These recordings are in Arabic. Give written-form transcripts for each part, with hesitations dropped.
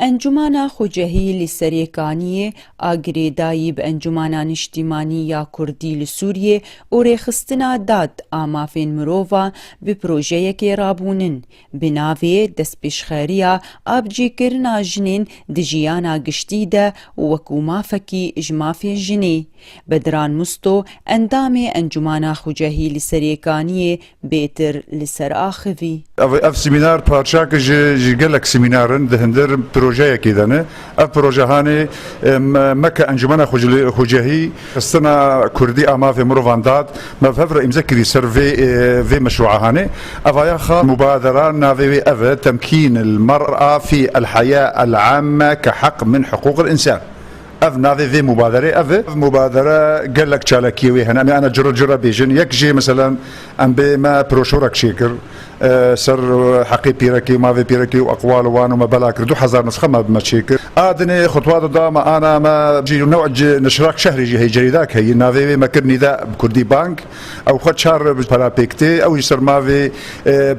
انجمانا خوجهی لسریکانی آگریدایی به انجمانا نشتیمانی یا کردی لسوریه و ریخستنا داد آمافین مروفا به پروژه که رابونن بناوی دست پیشخیریا آبجی کرنا جنین دجیانا گشتی ده وکو مافکی اجمافی جنی بدران مستو اندام انجمانا خوجهی لسریکانی بیتر لسر آخوی اف سيمينار بارشاك جي قالك سيمينارن دهندر بروجيه كيدانه اف بروجه هاني مكه انجمنا خوجهي استنا كردي اما في مروفاندات ما ففر مذكري سيرفي في مشروع هاني افاياخا مبادره نافي اف تمكين المراه في الحياه العامه كحق من حقوق الانسان اف نافي في مبادره قال لك تشالكيوي هنا انا جرى بيجن يكجي مثلا ام بما بروشورك شيكر سر حقي بيركي ما في بيركي واقوال وانو ما بلاكر 2000 نسخه ما بمشيكر ادني خطوات داما انا ما بجي نوع نشراك شهري جي هي جريداك هي نافي ما كر نداء بكردي بانك او خد شهر بارابيكتي او يصير ما في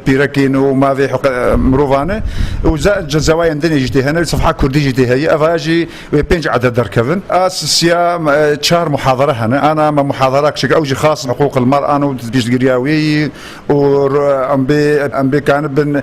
بيركي نو ما في مروفانه وزائد زوايا عندنا جدي هنا صفحه كردي جدي هي افاجي بينج عدد دركفن اسيا شهر محاضره هنا انا ما محاضرات شك اوجي خاص حقوق المراه انا بيش قرياوي ام بي كان بن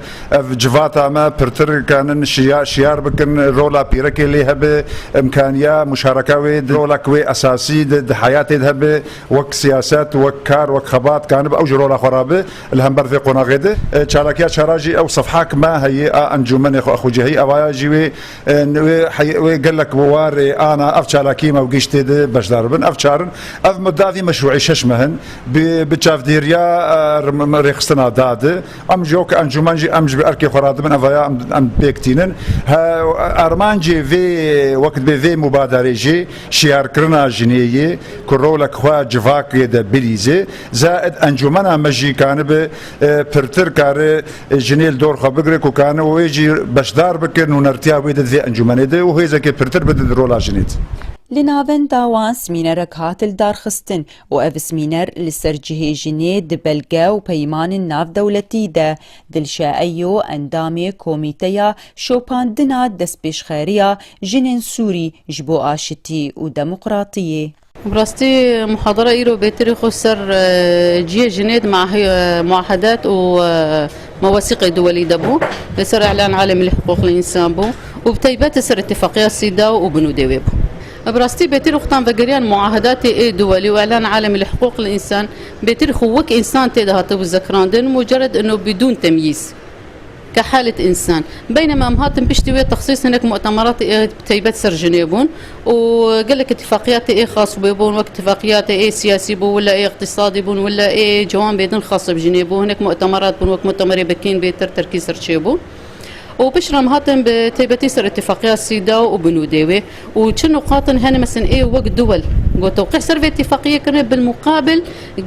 جفاتا ما برتر كان شيار بكن رولا بيركي اللي هب امكانيه مشاركه رولا كوي اساسي د حياتي هب وك سياسات وكار وخبات كان اوج رولا خرابه الهمبر في قناغده شاركيا شراجي او صفحاك ما هي انجمن اخو جهي اواجي وي قال لك بواري انا افشالاكي ما وقشتي باش داربن افشارن اف مدافي مشروعي ششمهن بتشاف ديريا ريخستنا داد ام جوك انجمانجي امج باركي خراد من افايا ام بيكتينن ارمانجي في وقت بي مبادره جي شيار كرنا جنيه كرولك خوا جفاك يد بليزي زائد انجمنا مجي كان برتر كار جنيل دور خبرك وكان ويجي بشدار بكن ونرتيا ويد في انجمنه ده وهي زكي برتر بد رولا جنيت لناون داوان سمينرك هاتل دارخستن و اف سمينر لسر جهيجيني دبلغا و بيمان الناف دولتي ده دلشايو اندامي كوميتيا شوباندنا دس بيشخيريا جنين سوري جبو آشتي و ديمقراطية براستي محاضرة إيرو بيتري خسر جيه جنيد مع معاهدات ومواثيق دولية دبو يسر إعلان عالمي لحقوق الإنسان بو وبتيبات يسر اتفاقيات سيداو وبنودي بو براستي بيتري خطان فقريان معاهدات دولي واعلان عالمي لحقوق الانسان بيتري خوك انسان تيدا طب الذكراندن مجرد انه بدون تمييز كحالة إنسان بينما مهاتم بيشتوي تخصيص هناك مؤتمرات تيبات سر جنيبون وقال لك اتفاقيات خاص بيبون واتفاقيات سياسي بون ولا اقتصادي بون ولا جوان بيدن خاصة بجنيبون هناك مؤتمرات بون وقت مؤتمري بكين بيتر تركيز سرشيبون وبشرم هاتن بتيبتي سر اتفاقيات سيداو وبنوديوي وشنو قاطن هنا مثلا وقت دول توقيع سر في اتفاقيه كنا بالمقابل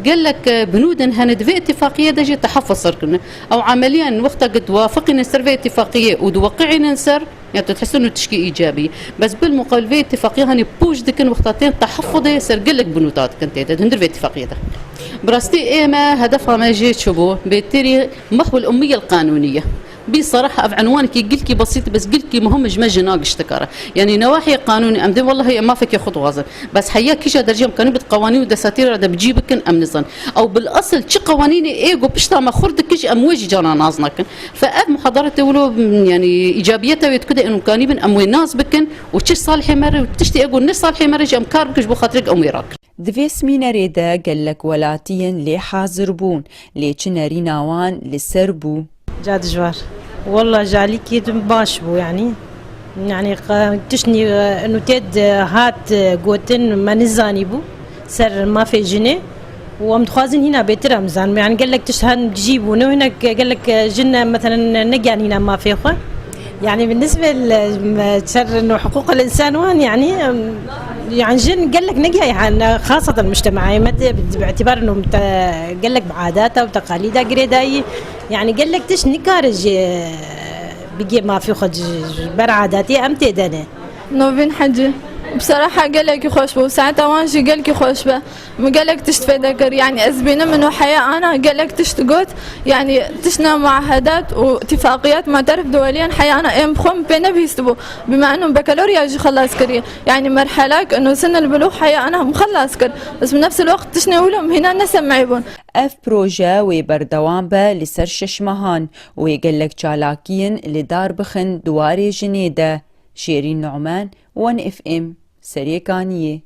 قال لك بنودن هند في اتفاقيه دجي تحفظ سر كنا او عمليا وقت قد وافقنا سر في اتفاقيه ودوقعنا سر يعني تحس انه تشكي ايجابي بس بالمقابل في اتفاقيه هني بوج دكن وقتين تحفظي سر قال لك بنودات كنت تندر في اتفاقيه ده براستي ما هدفها ما جيت شبو بيتري محو الاميه القانونيه بصراحة عنوانك قلت بسيط بس قلت مهم جمج ناقش تكاره يعني نواحي قانوني أمدين والله ما فيك ياخذ وازن بس حياك كيش درجة كانوا بقوانين ودساتير هذا بجيبك أم نظن أو بالأصل شي قوانين إيجو بشتا ما خردك كيش أمواج جانا نازناكن فأب محاضرة تقولوا يعني إيجابيتها ويتكده إنه كان يبن أموي ناس بكن وتش صالح مرة وتشتي أقول نص صالح مرة جام كاربكش بخاطرك أمويراك دفي سميناري دا قال لك ولاتين لي حاضر بون لي تشناري ناوان لسربو جاد جوار والله جالي كيد باش بو يعني تشني انه تيد هات قوتن ما نزاني بو سر ما في جنيه ومتخازن هنا بيتر رمزان يعني قال لك تشهن تجيبون وهناك قال لك جنة مثلا نجان هنا ما في اخوه يعني بالنسبه لشر انه حقوق الانسان وان يعني جن قال لك نجي يعني خاصه المجتمع باعتبار انه قال لك بعاداتها وتقاليدها قريداي يعني قال لك تش نكارج بيجي ما في خد بر عاداتي ام تدنه نوفين حجه بصراحة قالك خوش بو ساعتها وانجي قالك خوش به قالك تشتفي ذكر يعني أزبينا منه حياة أنا قالك تشتقوت يعني تشنا معاهدات واتفاقيات معترف دوليا حياة أنا ام خم بينا بيستبو بما أنه بكالوريا جي خلاص كري يعني مرحلة أنه سن البلوغ حياة أنا مخلص كر بس بنفس الوقت تشنا ولهم هنا نسمعيبون اف بروژه وی بردوام به لسر ششمهان وی گلک چالاکین لدار بخن دواری جنیده. شیرین نعمان 1FM سریکانیه.